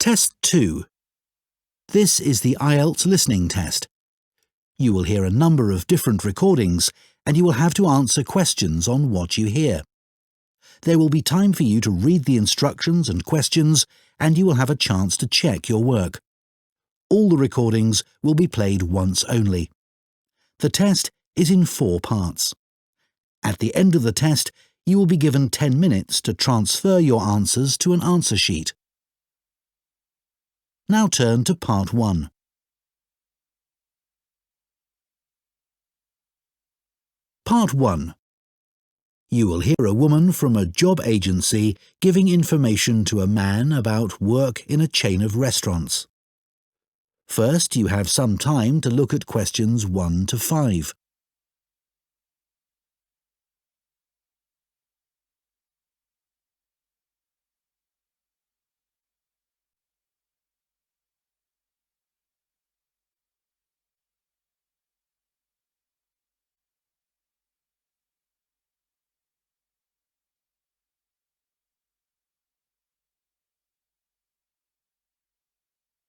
Test 2. This is the IELTS listening test. You will hear a number of different recordings and you will have to answer questions on what you hear. There will be time for you to read the instructions and questions and you will have a chance to check your work. All the recordings will be played once only. The test is in 4 parts. At the end of the test, you will be given 10 minutes to transfer your answers to an answer sheet. Now turn to Part 1. Part 1. You will hear a woman from a job agency giving information to a man about work in a chain of restaurants. First, you have some time to look at questions 1 to 5.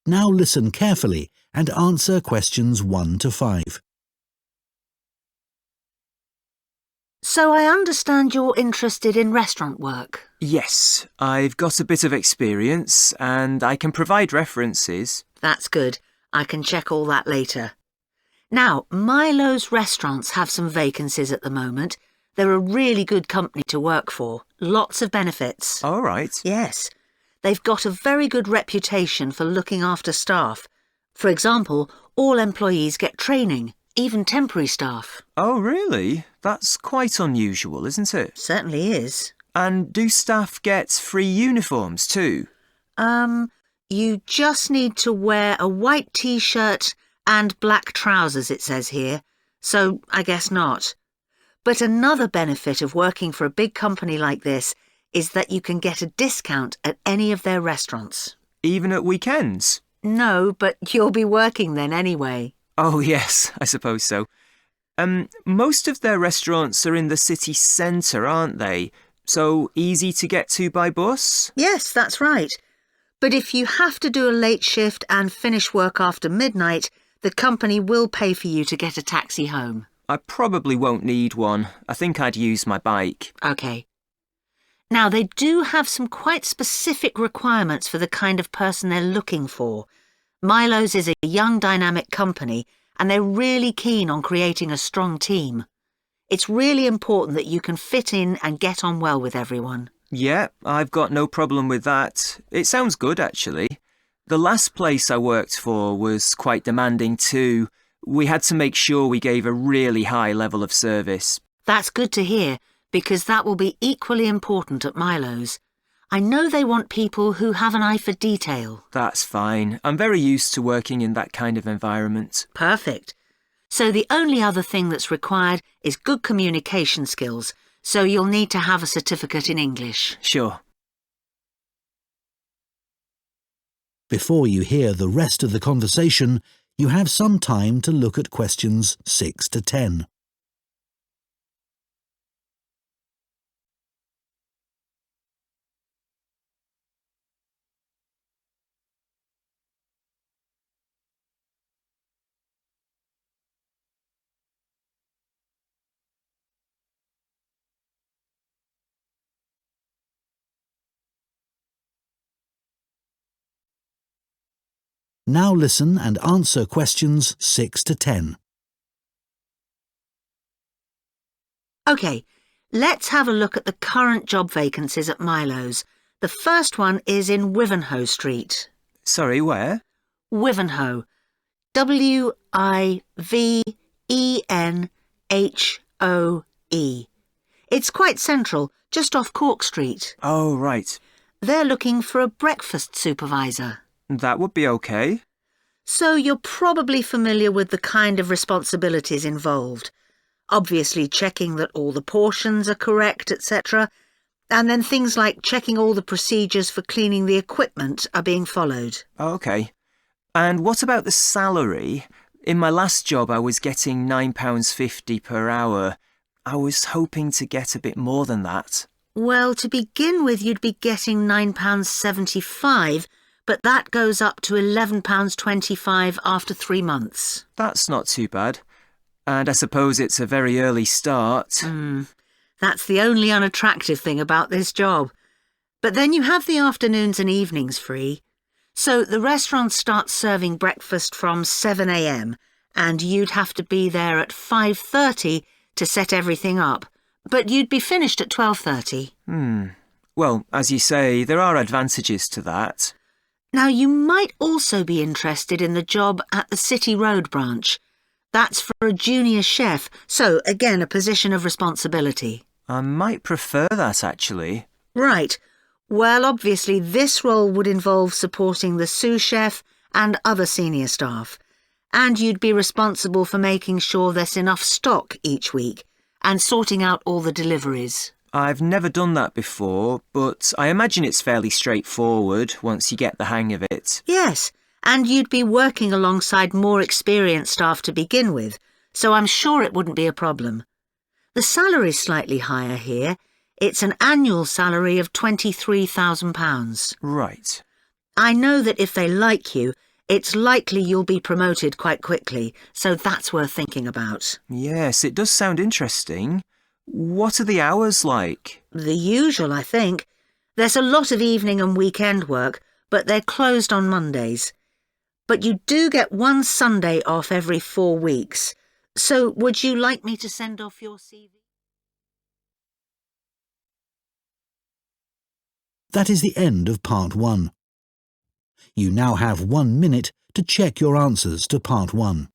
Now listen carefully and answer questions 1 to 5. So I understand you're interested in restaurant work? Yes, I've got a bit of experience and I can provide references. That's good. I can check all that later. Now, Milo's restaurants have some vacancies at the moment. They're a really good company to work for. Lots of benefits. All right. Yes. They've got a very good reputation for looking after staff. For example, all employees get training, even temporary staff. Oh, really? That's quite unusual, isn't it? Certainly is. And do staff get free uniforms too? You just need to wear a white t-shirt and black trousers, it says here. So I guess not. But another benefit of working for a big company like this is that you can get a discount at any of their restaurants. Even at weekends? No, but you'll be working then anyway. Oh, yes, I suppose so. Most of their restaurants are in the city centre, aren't they? So easy to get to by bus? Yes, that's right. But if you have to do a late shift and finish work after midnight, the company will pay for you to get a taxi home. I probably won't need one. I think I'd use my bike. OK. Now, they do have some quite specific requirements for the kind of person they're looking for. Milo's is a young, dynamic company, and they're really keen on creating a strong team. It's really important that you can fit in and get on well with everyone. Yeah, I've got no problem with that. It sounds good, actually. The last place I worked for was quite demanding too. We had to make sure we gave a really high level of service. That's good to hear, because that will be equally important at Milo's. I know they want people who have an eye for detail. That's fine. I'm very used to working in that kind of environment. Perfect. So the only other thing that's required is good communication skills, so you'll need to have a certificate in English. Sure. Before you hear the rest of the conversation, you have some time to look at questions 6 to 10. Now listen and answer questions 6 to 10. OK, let's have a look at the current job vacancies at Milo's. The first one is in Wivenhoe Street. Sorry, where? Wivenhoe. W-I-V-E-N-H-O-E. It's quite central, just off Cork Street. Oh, right. They're looking for a breakfast supervisor. That would be okay. So you're probably familiar with the kind of responsibilities involved. Obviously checking that all the portions are correct, etc. And then things like checking all the procedures for cleaning the equipment are being followed. Okay. And what about the salary? In my last job, I was getting £9.50 per hour. I was hoping to get a bit more than that. Well, to begin with, you'd be getting £9.75, but that goes up to £11.25 after 3 months. That's not too bad. And I suppose it's a very early start. That's the only unattractive thing about this job. But then you have the afternoons and evenings free. So the restaurant starts serving breakfast from 7 a.m. and you'd have to be there at 5:30 to set everything up. But you'd be finished at 12:30. Well, as you say, there are advantages to that. Now, you might also be interested in the job at the City Road branch. That's for a junior chef, so again a position of responsibility. I might prefer that, actually. Right. Well, obviously this role would involve supporting the sous chef and other senior staff. And you'd be responsible for making sure there's enough stock each week and sorting out all the deliveries. I've never done that before, but I imagine it's fairly straightforward once you get the hang of it. Yes, and you'd be working alongside more experienced staff to begin with, so I'm sure it wouldn't be a problem. The salary's slightly higher here. It's an annual salary of £23,000. Right. I know that if they like you, it's likely you'll be promoted quite quickly, so that's worth thinking about. Yes, it does sound interesting. What are the hours like? The usual, I think. There's a lot of evening and weekend work, but they're closed on Mondays. But you do get one Sunday off every 4 weeks. So would you like me to send off your CV? That is the end of part 1. You now have 1 minute to check your answers to part 1.